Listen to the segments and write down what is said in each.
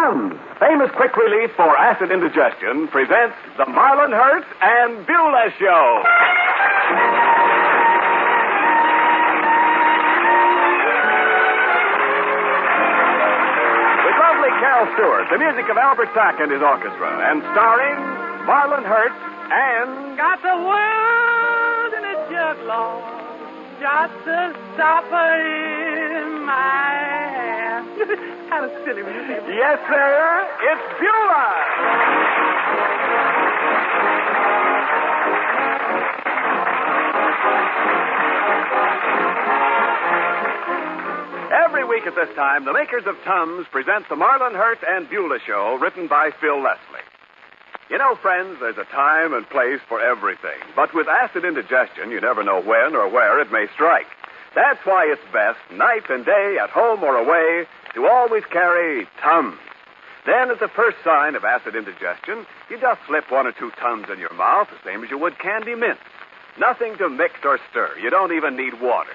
Tums, famous quick relief for acid indigestion, presents the Marlin Hertz and Beulah Show. With lovely Carol Stewart, the music of Albert Sack and his orchestra, and starring Marlin Hertz and... Got the world in a jug, Lord. Got the stopper in my hand. Kind of silly when you say that. Yes, sir, it's Beulah. Every week at this time, the makers of Tums present the Marlin Hertz and Beulah Show, written by Phil Leslie. You know, friends, there's a time and place for everything. But with acid indigestion, you never know when or where it may strike. That's why it's best, night and day, at home or away, to always carry Tums. Then, at the first sign of acid indigestion, you just slip 1 or 2 Tums in your mouth, the same as you would candy mints. Nothing to mix or stir. You don't even need water.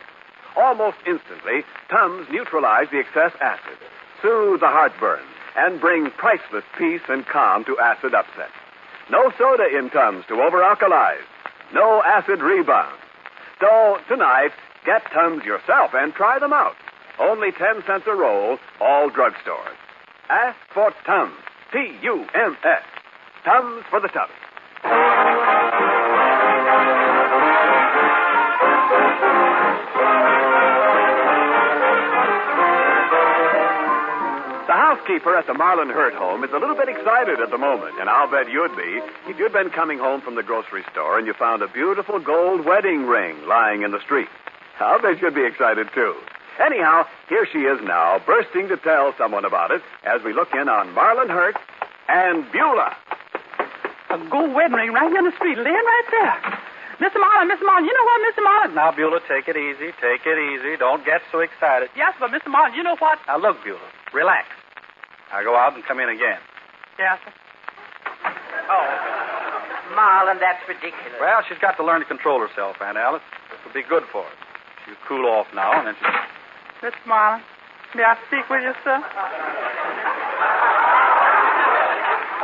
Almost instantly, Tums neutralize the excess acid, soothe the heartburn, and bring priceless peace and calm to acid upset. No soda in Tums to over-alkalize. No acid rebound. So, tonight, get Tums yourself and try them out. Only 10 cents a roll, all drugstores. Ask for Tums. T-U-M-S. Tums for the tummy. The housekeeper at the Marlin Hurt home is a little bit excited at the moment, and I'll bet you'd be if you'd been coming home from the grocery store and you found a beautiful gold wedding ring lying in the street. I'll bet you'd be excited, too. Anyhow, here she is now, bursting to tell someone about it as we look in on Marlin Hurt and Beulah. A gold wedding ring right here on the street, laying right there. Mr. Marlin, you know what, Mr. Marlin? Now, Beulah, take it easy. Take it easy. Don't get so excited. Yes, but Mr. Marlin, you know what? Now, look, Beulah, relax. I'll go out and come in again. Yes, sir. Oh, Marlin, that's ridiculous. Well, she's got to learn to control herself, Aunt Alice. This will be good for her. She'll cool off now, and then she'll... Mr. Marlin, may I speak with you, sir?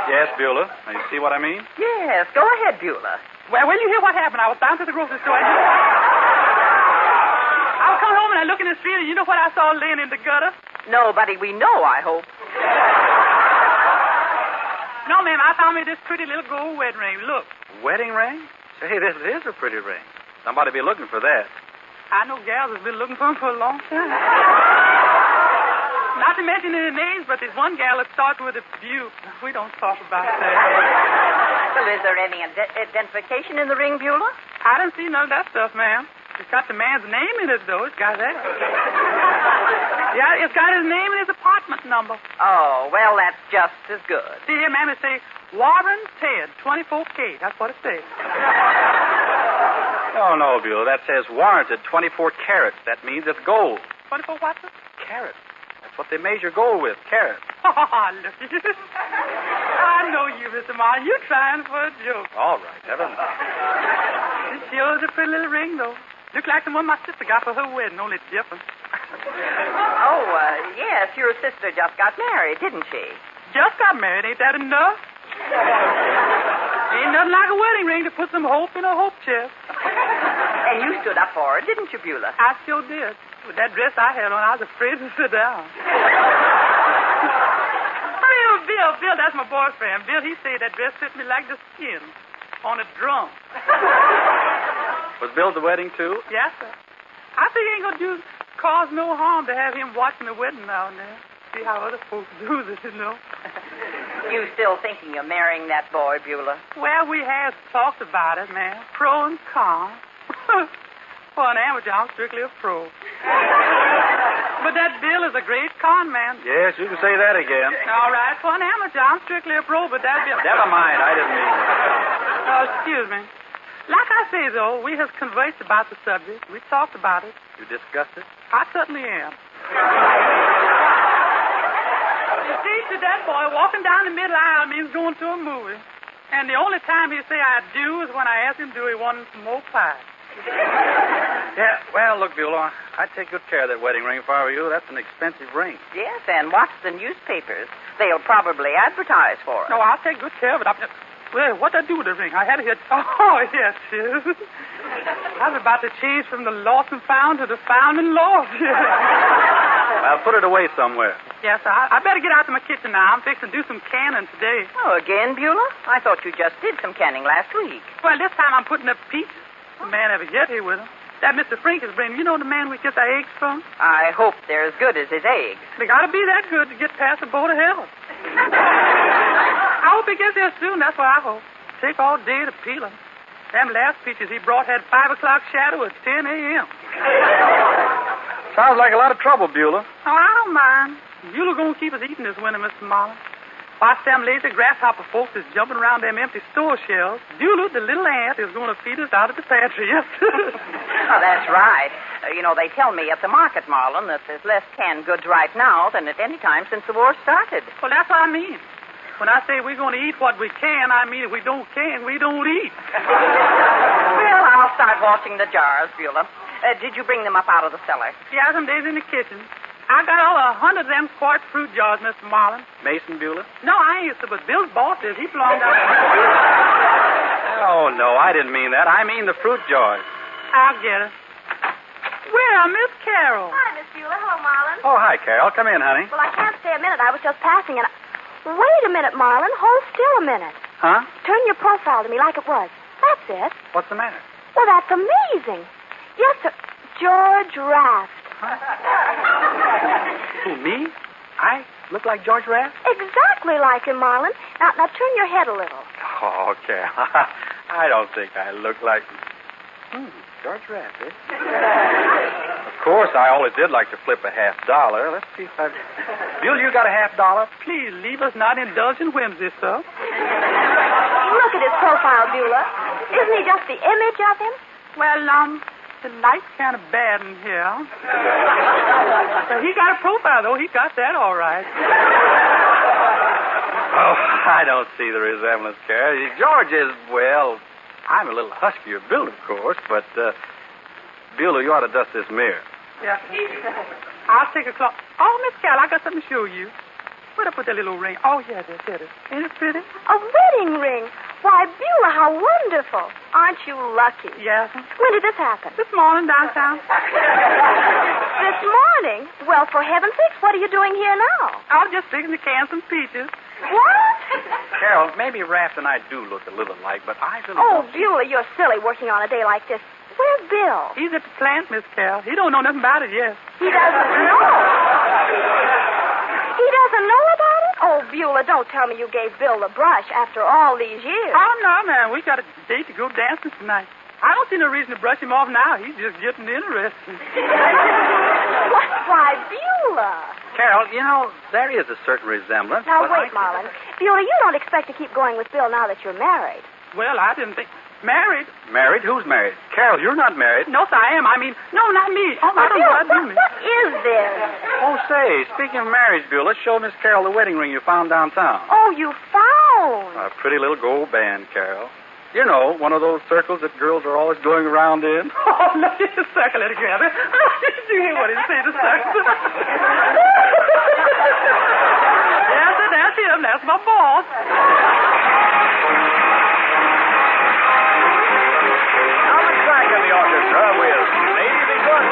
Yes, Beulah. Now, you see what I mean? Yes, go ahead, Beulah. Well, you hear what happened? I was down to the grocery store. I was coming home and I looked in the street, and you know what I saw laying in the gutter? Nobody we know, I hope. No, ma'am, I found me this pretty little gold wedding ring. Look. Wedding ring? Say, this is a pretty ring. Somebody be looking for that. I know gals have been looking for them for a long time. Not to mention any names, but there's one gal that starts with a Butte. We don't talk about that. Well, is there any identification in the ring, Beulah? I didn't see none of that stuff, ma'am. It's got the man's name in it, though. It's got that. Yeah, it's got his name and his apartment number. Oh, well, that's just as good. See here, ma'am, it says Warren Ted, 24K. That's what it says. Oh, no, Beulah. That says warranted 24 carats. That means it's gold. 24 what, sir? Carats. That's what they measure gold with, carats. Oh, look. I know you, Mr. Marlin. You're trying for a joke. All right, heaven. It sure is a pretty little ring, though. Look like the one my sister got for her wedding, only it's different. Oh, yes, your sister just got married, didn't she? Just got married. Ain't that enough? Ain't nothing like a wedding ring to put some hope in a hope chest. And you stood up for her, didn't you, Beulah? I sure did. With that dress I had on, I was afraid to sit down. Bill, that's my boyfriend. Bill, he said that dress fit me like the skin on a drum. Was Bill the wedding, too? Yes, sir. I think it ain't going to cause no harm to have him watching the wedding now and then. See how other folks do this, you know. You still thinking of marrying that boy, Beulah? Well, we have talked about it, man. Pro and con. For an amateur, I'm strictly a pro. But that Bill is a great con man. Yes, you can say that again. All right, for an amateur, I'm strictly a pro, but that Bill... Never mind, I didn't mean Oh, excuse me. Like I say, though, we have conversed about the subject. We've talked about it. You discussed it? I certainly am. You see, to that boy, walking down the middle aisle means going to a movie. And the only time he say I do is when I ask him, do he want some more pie? Yeah, well, look, Beulah, I'd take good care of that wedding ring if I were you. That's an expensive ring. Yes, and watch the newspapers. They'll probably advertise for it. No, I'll take good care of it. Well, what'd I do with the ring? I had it here. Oh, yes, yes. I was about to change from the lost and found to the found and lost. I'll put it away somewhere. Yes, I better get out to my kitchen now. I'm fixing to do some canning today. Oh, again, Beulah? I thought you just did some canning last week. Well, this time I'm putting up peaches. The man ever get here with him. That Mr. Frink is bringing. You know the man we get the eggs from? I hope they're as good as his eggs. They gotta be that good to get past the boat of hell. I hope he gets there soon. That's what I hope. Take all day to peel them. Them last peaches he brought had 5 o'clock shadow at 10 a.m. Sounds like a lot of trouble, Beulah. Oh, I don't mind. You're going to keep us eating this winter, Mr. Marlin. Watch them lazy grasshopper folks is jumping around them empty store shelves. Beulah, the little ant, is going to feed us out of the pantry. Yes. Oh, that's right. They tell me at the market, Marlin, that there's less canned goods right now than at any time since the war started. Well, that's what I mean. When I say we're going to eat what we can, I mean if we don't can, we don't eat. Well, I'll start washing the jars, Beulah. Did you bring them up out of the cellar? Yeah, some days in the kitchen. I got all 100 of them quart fruit jars, Mr. Marlin. Mason, Beulah? No, I ain't, but Bill's boss is. He belonged out. Oh, no, I didn't mean that. I mean the fruit jars. I'll get it. Well, Miss Carol. Hi, Miss Beulah. Hello, Marlon. Oh, hi, Carol. Come in, honey. Well, I can't stay a minute. I was just passing and Wait a minute, Marlon. Hold still a minute. Huh? Turn your profile to me like it was. That's it. What's the matter? Well, that's amazing. Yes, sir. George Raft. Who, me? I look like George Raft? Exactly like him, Marlon. Now turn your head a little. Oh, Carol. I don't think I look like... George Raft, eh? Of course, I always did like to flip a $50. Let's see if I... Bill, you got a $50? Please leave us not indulge in whimsy, sir. Look at his profile, Beulah. Isn't he just the image of him? Well, the light's kind of bad in here. But he got a profile, though. He got that all right. Oh, I don't see the resemblance, Carol. George is, well... I'm a little huskier built, of course, but, Beulah, you ought to dust this mirror. Yeah. I'll take a cloth. Oh, Miss Carol, I got something to show you. Where'd I put that little ring? Oh, here it is. Ain't it pretty? A wedding ring. Why, Beulah, how wonderful. Aren't you lucky? Yes. When did this happen? This morning downtown. This morning? Well, for heaven's sakes, what are you doing here now? I was just fixing to can some peaches. What? Carol, maybe Raft and I do look a little alike, but I really Oh, don't... Beulah, you're silly working on a day like this. Where's Bill? He's at the plant, Miss Carol. He don't know nothing about it yet. He doesn't know. He doesn't know about it? Oh, Beulah, don't tell me you gave Bill the brush after all these years. Oh, no, man. We got a date to go dancing tonight. I don't see no reason to brush him off now. He's just getting interested. Why, Beulah? Carol, there is a certain resemblance. Now, but wait, Marlon. Beulah, you don't expect to keep going with Bill now that you're married. Well, I didn't think... Married? Married? Who's married? Carol, you're not married. No, sir, I am. I mean, no, not me. Oh, I don't know what I do. What is this? Oh, say, speaking of marriage, Beulah, show Miss Carol the wedding ring you found downtown. Oh, you found. A pretty little gold band, Carol. You know, one of those circles that girls are always going around in. Oh, look at the circle. Let it grab it. Did you hear what he said, the circle? Yes, sir, that's him. That's my boss. Now let's back in the orchestra with Lady Be Good.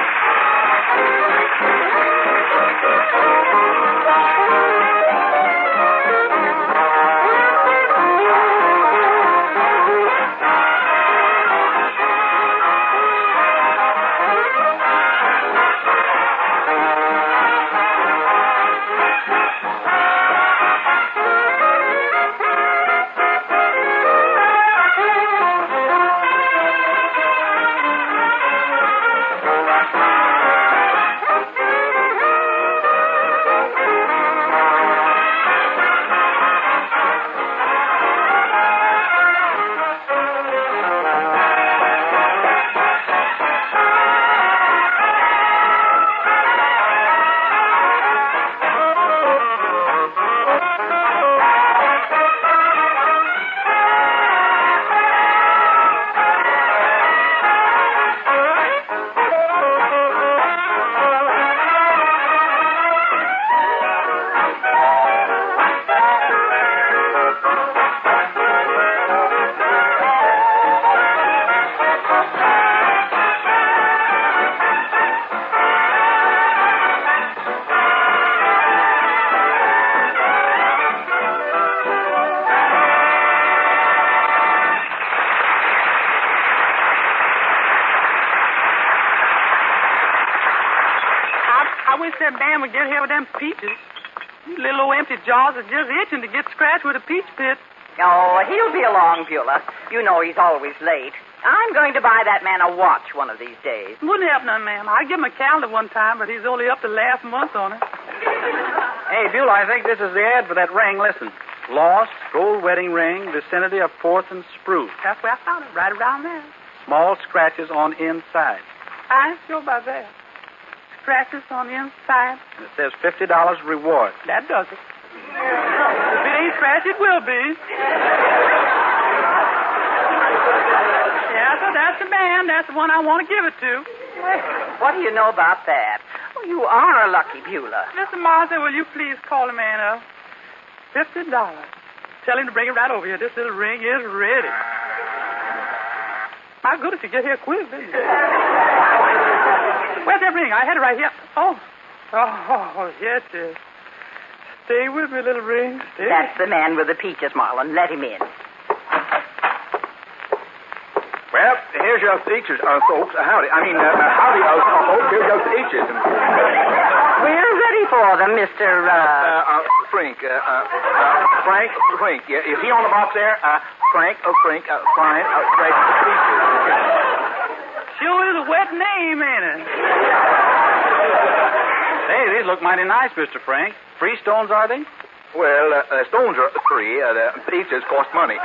wish that man would get here with them peaches. These little old empty jars are just itching to get scratched with a peach pit. Oh, he'll be along, Beulah. You know he's always late. I'm going to buy that man a watch one of these days. Wouldn't help none, ma'am. I give him a calendar one time, but he's only up to last month on it. Hey, Beulah, I think this is the ad for that ring. Listen. Lost gold wedding ring, vicinity of 4th and Spruce. That's where I found it, right around there. Small scratches on inside. I ain't sure about that. Scratches on the inside. And it says $50 reward. That does it. If it ain't scratched, it will be. Yeah, so that's the man. That's the one I want to give it to. What do you know about that? Oh, you are a lucky Beulah. Mr. Martha, will you please call the man up? $50. Tell him to bring it right over here. This little ring is ready. My goodness, you get here quick, didn't you? Where's that ring? I had it right here. Oh, yes, yes. Stay with me, little ring. Stay. That's the man with the peaches, Marlon. Let him in. Well, here's your teachers, folks. Howdy. Howdy, folks. Here's your teachers. We're ready for them, Mr. Frank. Frank. Yeah, is he on the box there? Frank. Frank. Fine. Frank. Sure is a wet name, ain't it? Hey, these look mighty nice, Mr. Frank. Free stones, are they? Well, stones are free. The teachers cost money.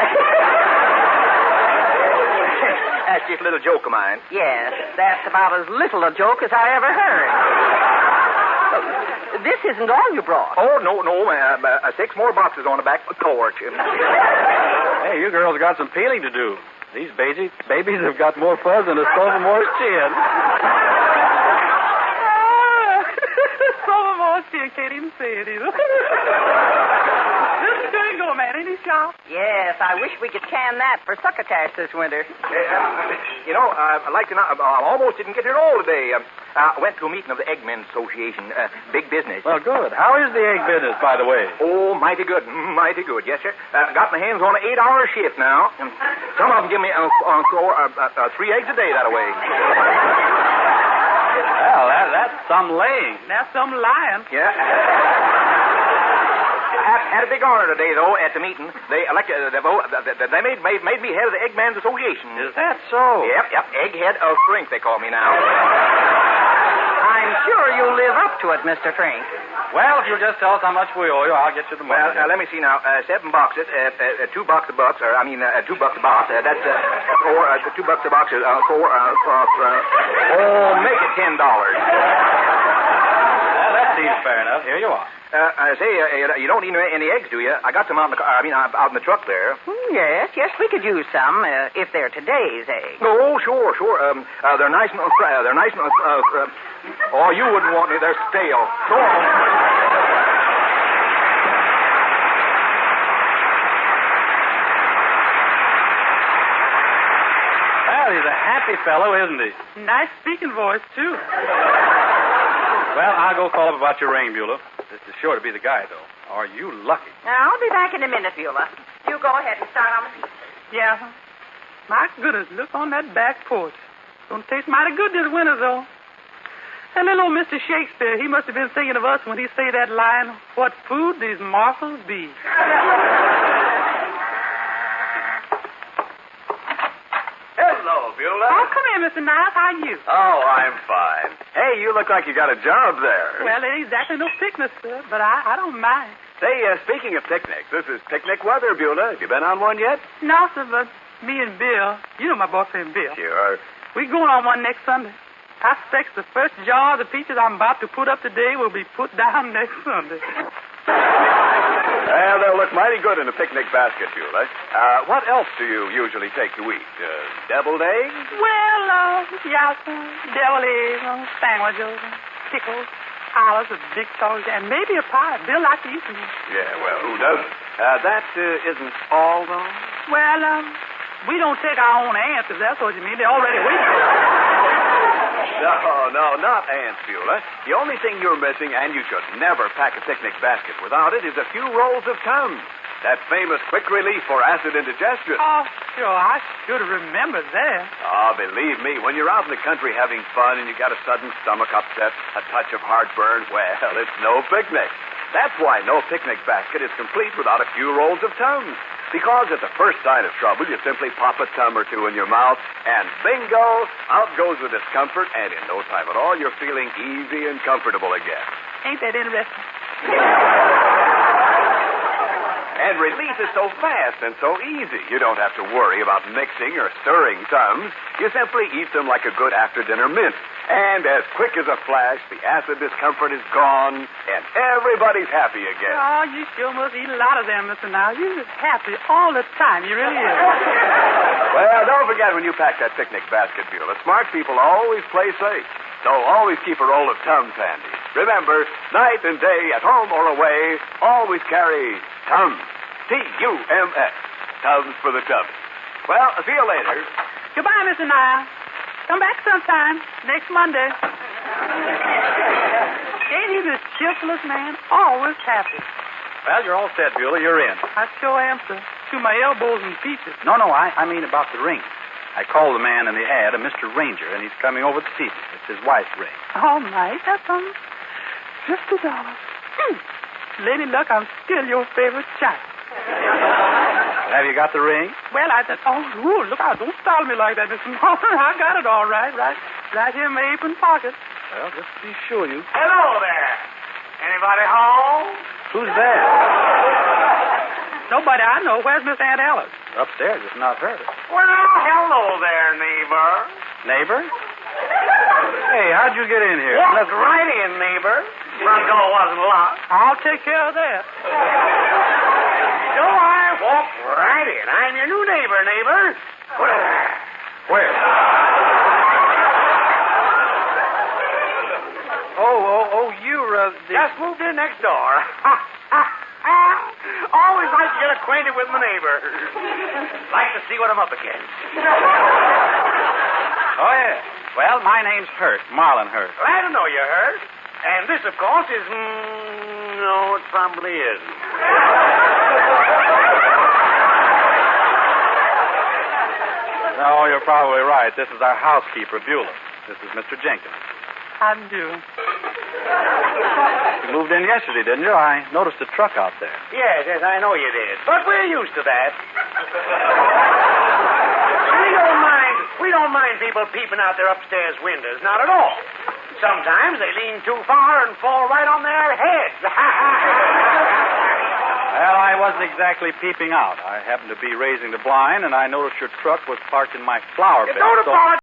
That's just a little joke of mine. Yes, that's about as little a joke as I ever heard. This isn't all you brought. Oh, no. 6 more boxes on the back porch. Hey, you girls got some peeling to do. These babies have got more fuzz than a sophomore chin. Sophomore chin can't even say it either. This is going to go, man. Ain't he sharp? Yes, I wish we could can that for succotash this winter. I'd like to know, I almost didn't get here all today. I went to a meeting of the Eggmen's Association. Big business. Well, good. How is the egg business, by the way? Oh, mighty good. Mighty good. Yes, sir. Got my hands on an 8-hour shift now. Some of them give me 3 eggs a day that way. Well, that's some laying. That's some lying. Yeah. I had a big honor today, though, at the meeting. They elected, they made me head of the Eggman's Association. Is that so? Yep. Egghead of Frank, they call me now. I'm sure you'll live up to it, Mr. Frank. Well, if you'll just tell us how much we owe you, I'll get you the money. Well, let me see now. 7 boxes, $2 a box, $2 a box. That's $2 a box. $4, make it $10. Well, that seems fair enough. Here you are. You don't need any eggs, do you? I got some out in the car. Out in the truck there. Yes, we could use some if they're today's eggs. Oh, sure. They're nice and oh, you wouldn't want any. They're stale. Go on. Well, he's a happy fellow, isn't he? Nice speaking voice, too. Well, I'll go call up about your ring, Beulah. This is sure to be the guy, though. Are you lucky? Now, I'll be back in a minute, Beulah. You go ahead and start on the pizza. Yeah. My goodness, look on that back porch. Gonna taste mighty good this winter, though. That little old Mr. Shakespeare, he must have been thinking of us when he say that line, what food these morsels be. Hello, Beulah. Oh, come here, Mr. Niles. How are you? Oh, I'm fine. Hey, you look like you got a job there. Well, it ain't exactly no picnic, sir, but I don't mind. Say, speaking of picnics, this is picnic weather, Beulah. Have you been on one yet? No, sir, but me and Bill, you know my boyfriend Bill. Sure. We going on one next Sunday. I expect the first jar of the peaches I'm about to put up today will be put down next Sunday. Well, they'll look mighty good in a picnic basket, Beulah. What else do you usually take to eat? Deviled eggs? Well, yeah, sir. Deviled eggs, sandwiches, pickles, olives, a big sausage, and maybe a pie. Bill likes to eat them. Yeah, well, who doesn't? That isn't all, though? Well, we don't take our own ants, if that's what you mean. They're already waiting. No, not ants, Beulah. The only thing you're missing, and you should never pack a picnic basket without it, is a few rolls of Tums. that famous quick relief for acid indigestion. Oh, sure. I should have remembered that. Oh, believe me, when you're out in the country having fun and you got a sudden stomach upset, a touch of heartburn, well, it's no picnic. That's why no picnic basket is complete without a few rolls of Tums. Because at the first sign of trouble, you simply pop a Tum or two in your mouth, and bingo, out goes the discomfort, and in no time at all, you're feeling easy and comfortable again. Ain't that interesting? And relief is so fast and so easy. You don't have to worry about mixing or stirring Tums. You simply eat them like a good after-dinner mint. And as quick as a flash, the acid discomfort is gone, and everybody's happy again. Oh, you sure must eat a lot of them, Mr. Now. You're just happy all the time. You really is. Well, don't forget when you pack that picnic basket, Beulah, smart people always play safe. So always keep a roll of Tums handy. Remember, night and day, at home or away, always carry Tums. T-U-M-S. Tums for the Tums. Well, see you later. Goodbye, Mr. Nile. Come back sometime. Next Monday. Ain't he the cheerfulest man? Always happy. Well, you're all set, Beulah. You're in. I sure am, sir. To my elbows and peaches. No, I mean about the ring. I called the man in the ad a Mr. Ranger, and he's coming over to see me. It's his wife's ring. All right. That's $50. Lady Luck, I'm still your favorite child. Have you got the ring? Well, look out. Don't startle me like that, Mr. Morgan. I got it all right. Right here in my apron pocket. Well, just to be sure you... Hello there. Anybody home? Who's there? Nobody I know. Where's Miss Aunt Alice? Upstairs. It's not her. Well, hello there, neighbor. Neighbor? Hey, how'd you get in here? Walked right in, neighbor. Front door wasn't locked. I'll take care of that. So I walked right in. I'm your new neighbor. Where? You're Just moved in next door. Always like to get acquainted with my neighbor. Like to see what I'm up against. Oh, yeah. Well, my name's Hurt, Marlon Hurt. Glad to know you, Hurt. And this, of course, is... no, it probably isn't. No, you're probably right. This is our housekeeper, Beulah. This is Mr. Jenkins. I do. You moved in yesterday, didn't you? I noticed a truck out there. Yes, I know you did. But we're used to that. We don't mind people peeping out their upstairs windows. Not at all. Sometimes they lean too far and fall right on their heads. Well, I wasn't exactly peeping out. I happened to be raising the blind, and I noticed your truck was parked in my flower bed. Don't apologize.